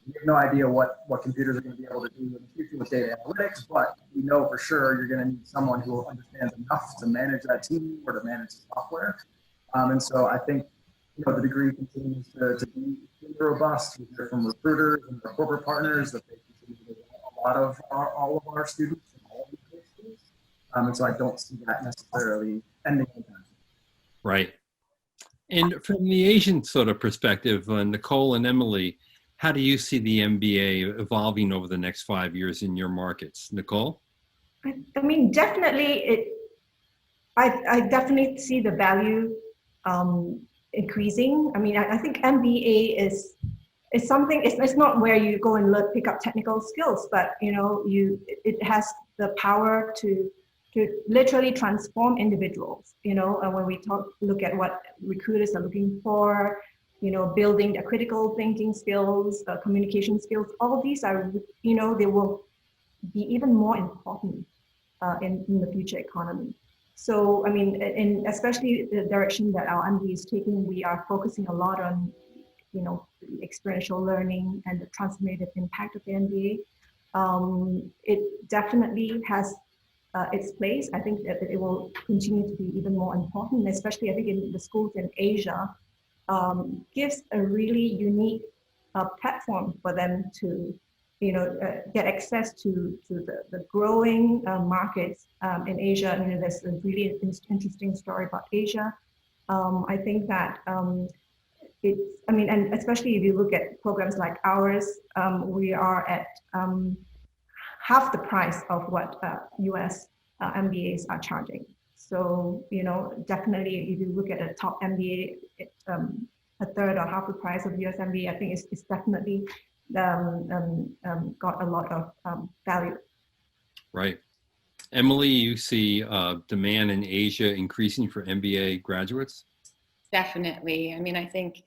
Speaker 6: We have no idea what computers are going to be able to do in the future with data analytics, but we know for sure you're going to need someone who understands enough to manage that team or to manage the software. And so I think the degree continues to be robust. We hear from recruiters and our corporate partners that they continue to want a lot of all of our students in all of these schools. And so I don't see that necessarily ending anytime soon.
Speaker 1: Right. And from the Asian sort of perspective, Nicole and Emily, how do you see the MBA evolving over the next 5 years in your markets? Nicole?
Speaker 3: I mean, definitely, I definitely see the value increasing. I mean, I think MBA is something. It's not where you go and pick up technical skills, but it has the power to literally transform individuals. And when we look at what recruiters are looking for, building their critical thinking skills, communication skills, all these are, they will be even more important in the future economy. So, I mean, and especially the direction that our MBA is taking, we are focusing a lot on, experiential learning and the transformative impact of the MBA. It definitely has its place. I think that it will continue to be even more important, especially I think in the schools in Asia, gives a really unique platform for them to get access to the growing markets in Asia. There's a really interesting story about Asia. I think that and especially if you look at programs like ours, we are at half the price of what US MBAs are charging. So, definitely if you look at a top MBA, a third or half the price of US MBA, I think it's definitely got a lot of value.
Speaker 1: Right. Emily, you see demand in Asia increasing for MBA graduates?
Speaker 4: Definitely. I mean, I think,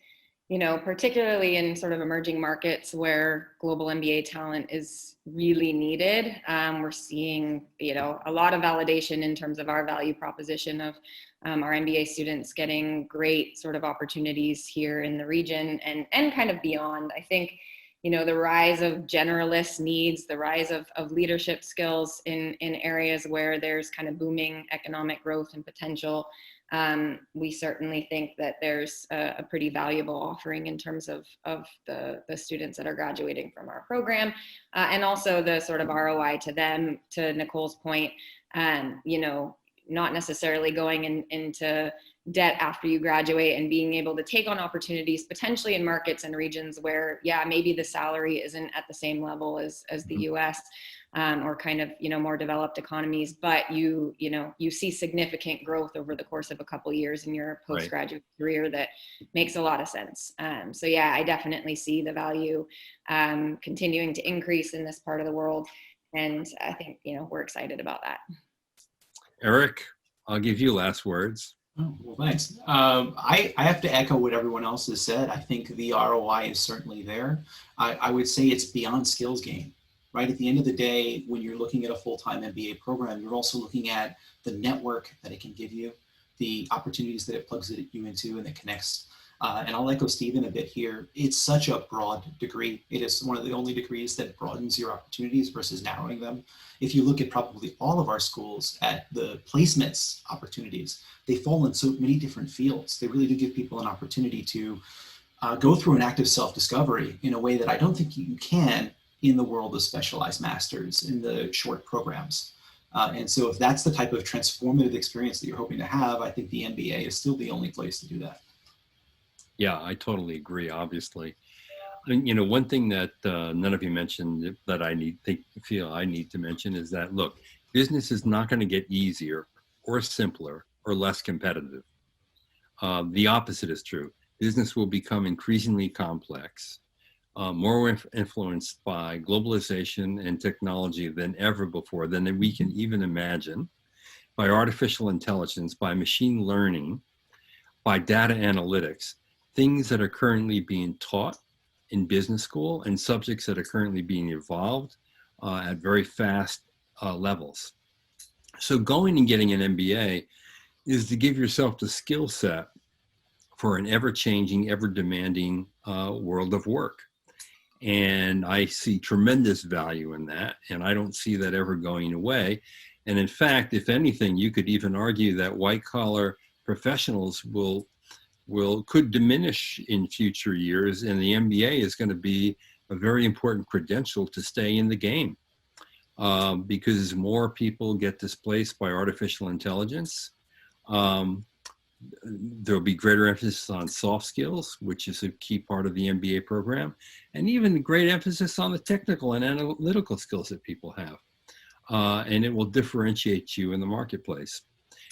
Speaker 4: particularly in sort of emerging markets where global MBA talent is really needed, we're seeing, a lot of validation in terms of our value proposition of our MBA students getting great sort of opportunities here in the region and kind of beyond. I think, the rise of generalist needs, the rise of leadership skills in areas where there's kind of booming economic growth and potential. We certainly think that there's a pretty valuable offering in terms of the students that are graduating from our program, and also the sort of ROI to them, to Nicole's point, not necessarily going into debt after you graduate and being able to take on opportunities potentially in markets and regions where, maybe the salary isn't at the same level as the US. Or kind of, more developed economies, but you see significant growth over the course of a couple of years in your postgraduate career that makes a lot of sense. So I definitely see the value continuing to increase in this part of the world. And I think, we're excited about that.
Speaker 1: Eric, I'll give you last words.
Speaker 2: Oh, well, thanks. I have to echo what everyone else has said. I think the ROI is certainly there. I would say it's beyond skills gain. Right, at the end of the day, when you're looking at a full-time MBA program, you're also looking at the network that it can give you, the opportunities that it plugs you into and it connects. And I'll echo Stephen a bit here. It's such a broad degree. It is one of the only degrees that broadens your opportunities versus narrowing them. If you look at probably all of our schools at the placements opportunities, they fall in so many different fields. They really do give people an opportunity to go through an active self-discovery in a way that I don't think you can in the world of specialized masters in the short programs. And so if that's the type of transformative experience that you're hoping to have, I think the MBA is still the only place to do that.
Speaker 1: Yeah, I totally agree, obviously. And, one thing that none of you mentioned that I feel I need to mention is that, look, business is not going to get easier or simpler or less competitive. The opposite is true. Business will become increasingly complex, more influenced by globalization and technology than ever before, than we can even imagine, by artificial intelligence, by machine learning, by data analytics, things that are currently being taught in business school and subjects that are currently being evolved at very fast levels. So going and getting an MBA is to give yourself the skill set for an ever-changing, ever-demanding world of work. And I see tremendous value in that, and I don't see that ever going away. And in fact, if anything, you could even argue that white-collar professionals will could diminish in future years, and the MBA is going to be a very important credential to stay in the game, because more people get displaced by artificial intelligence. There'll be greater emphasis on soft skills, which is a key part of the MBA program, and even great emphasis on the technical and analytical skills that people have. And it will differentiate you in the marketplace.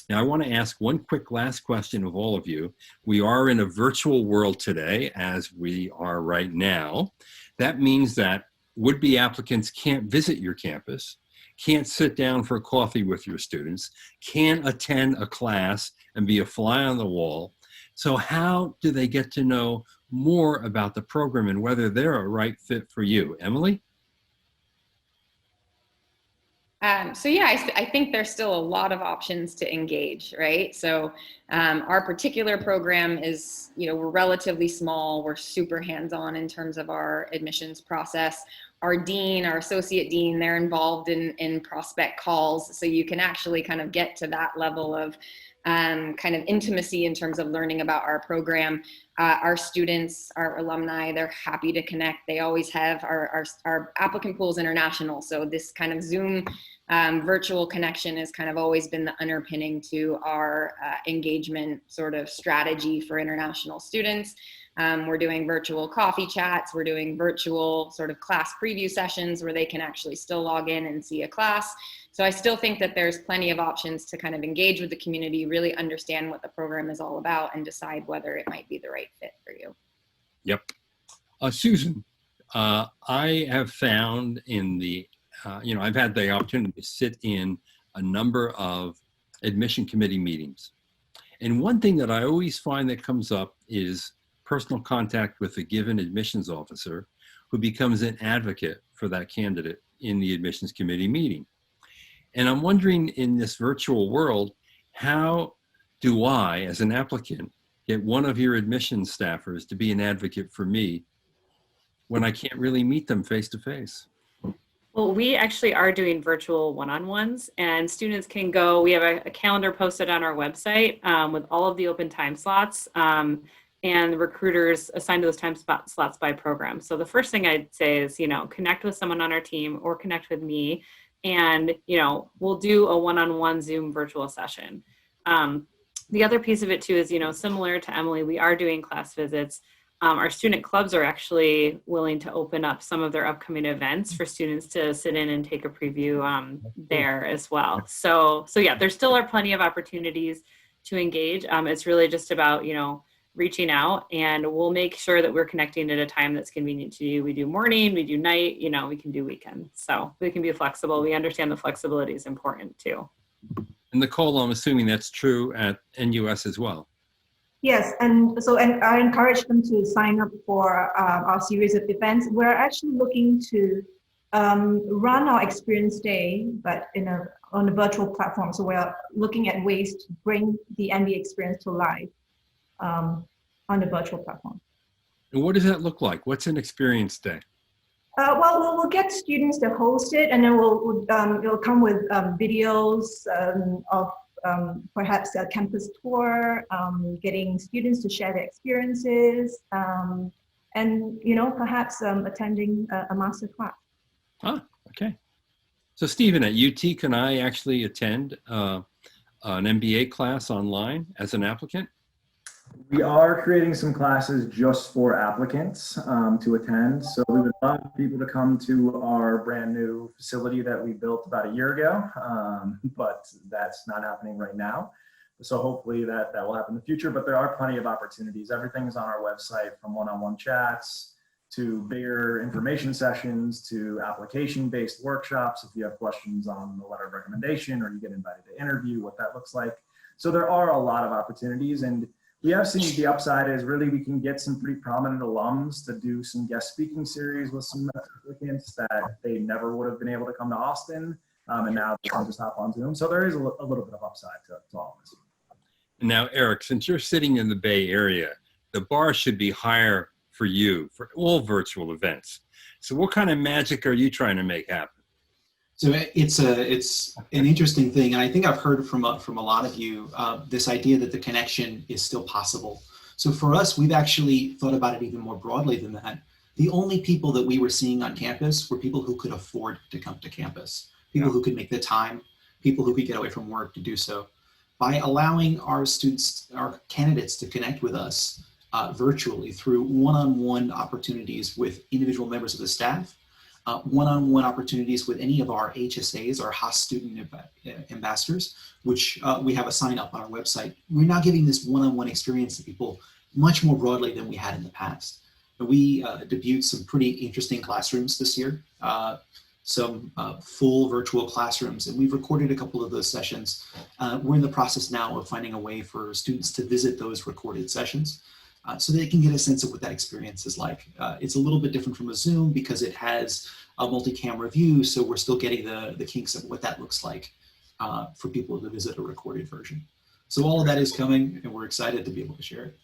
Speaker 1: Now, I want to ask one quick last question of all of you. We are in a virtual world today, as we are right now. That means that would-be applicants can't visit your campus, can't sit down for coffee with your students, can't attend a class and be a fly on the wall. So how do they get to know more about the program and whether they're a right fit for you? Emily?
Speaker 4: So yeah, I think there's still a lot of options to engage, right? So our particular program is, we're relatively small. We're super hands-on in terms of our admissions process. Our dean, our associate dean, they're involved in prospect calls. So you can actually kind of get to that level of kind of intimacy in terms of learning about our program. Our students, our alumni, they're happy to connect. They always have. Our applicant pool is international. So this kind of Zoom virtual connection has kind of always been the underpinning to our engagement sort of strategy for international students. We're doing virtual coffee chats. We're doing virtual sort of class preview sessions where they can actually still log in and see a class. So I still think that there's plenty of options to kind of engage with the community, really understand what the program is all about, and decide whether it might be the right fit for you.
Speaker 1: Yep. Susan, I have found in the, I've had the opportunity to sit in a number of admission committee meetings. And one thing that I always find that comes up is personal contact with a given admissions officer who becomes an advocate for that candidate in the admissions committee meeting. And I'm wondering, in this virtual world, how do I, as an applicant, get one of your admissions staffers to be an advocate for me when I can't really meet them face to face?
Speaker 5: Well, we actually are doing virtual one-on-ones, and students can go. We have a calendar posted on our website with all of the open time slots, and the recruiters assign those time slots by program. So the first thing I'd say is, connect with someone on our team or connect with me, and we'll do a one-on-one Zoom virtual session. The other piece of it too is, similar to Emily, we are doing class visits. Our student clubs are actually willing to open up some of their upcoming events for students to sit in and take a preview there as well. So yeah, there still are plenty of opportunities to engage. It's really just about, reaching out, and we'll make sure that we're connecting at a time that's convenient to you. We do morning, we do night, we can do weekend. So we can be flexible. We understand the flexibility is important too.
Speaker 1: And Nicole, I'm assuming that's true at NUS as well.
Speaker 3: Yes, and I encourage them to sign up for our series of events. We're actually looking to run our experience day, but on a virtual platform. So we're looking at ways to bring the MBA experience to life on the virtual platform.
Speaker 1: And what does that look like? What's an experience day?
Speaker 3: Well, we'll get students to host it, and then it'll come with videos of perhaps a campus tour, getting students to share their experiences, and perhaps attending a master class.
Speaker 1: Ah, okay. So Stephen, at UT, can I actually attend an MBA class online as an applicant?
Speaker 6: We are creating some classes just for applicants to attend. So we would love people to come to our brand new facility that we built about a year ago, but that's not happening right now. So hopefully that will happen in the future, but there are plenty of opportunities. Everything is on our website, from one-on-one chats to bigger information sessions to application-based workshops. If you have questions on the letter of recommendation or you get invited to interview, what that looks like. So there are a lot of opportunities, and we have seen the upside is really we can get some pretty prominent alums to do some guest speaking series with some applicants that they never would have been able to come to Austin, and now they can just hop on Zoom. So there is a little bit of upside to all of this.
Speaker 1: Now, Eric, since you're sitting in the Bay Area, the bar should be higher for you for all virtual events. So what kind of magic are you trying to make happen?
Speaker 2: So it's an interesting thing, and I think I've heard from a lot of you this idea that the connection is still possible. So for us, we've actually thought about it even more broadly than that. The only people that we were seeing on campus were people who could afford to come to campus, people who could make the time, people who could get away from work to do so. By allowing our students, our candidates to connect with us virtually through one-on-one opportunities with individual members of the staff, one-on-one opportunities with any of our HSAs, our HOS student ambassadors, which we have a sign up on our website. We're now giving this one-on-one experience to people much more broadly than we had in the past. We debuted some pretty interesting classrooms this year, some full virtual classrooms, and we've recorded a couple of those sessions. We're in the process now of finding a way for students to visit those recorded sessions so they can get a sense of what that experience is like. It's a little bit different from a Zoom because it has a multi-camera view, so we're still getting the kinks of what that looks like for people to visit a recorded version. So all of that is coming, and we're excited to be able to share it.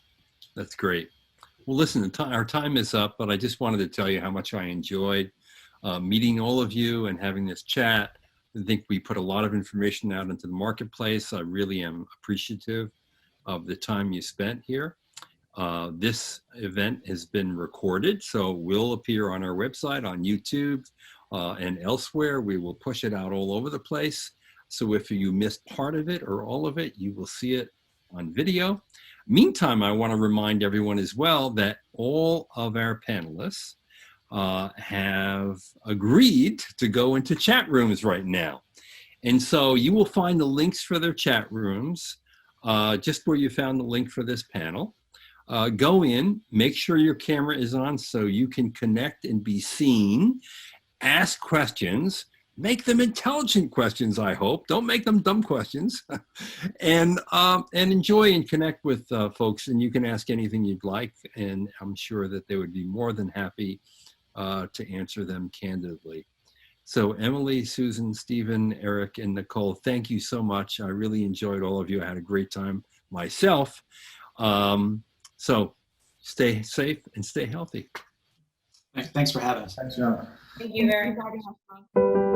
Speaker 1: That's great. Well, listen, our time is up, but I just wanted to tell you how much I enjoyed meeting all of you and having this chat. I think we put a lot of information out into the marketplace. I really am appreciative of the time you spent here. This event has been recorded, so will appear on our website, on YouTube, and elsewhere. We will push it out all over the place. So if you missed part of it or all of it, you will see it on video. Meantime, I want to remind everyone as well that all of our panelists have agreed to go into chat rooms right now. And so you will find the links for their chat rooms just where you found the link for this panel. Go in, make sure your camera is on so you can connect and be seen, ask questions, make them intelligent questions, I hope. Don't make them dumb questions. and enjoy and connect with folks, and you can ask anything you'd like, and I'm sure that they would be more than happy to answer them candidly. So Emily, Susan, Stephen, Eric, and Nicole, thank you so much. I really enjoyed all of you. I had a great time myself. So stay safe and stay healthy.
Speaker 2: Thanks for having us.
Speaker 6: Thanks, John.
Speaker 5: Thank you very much.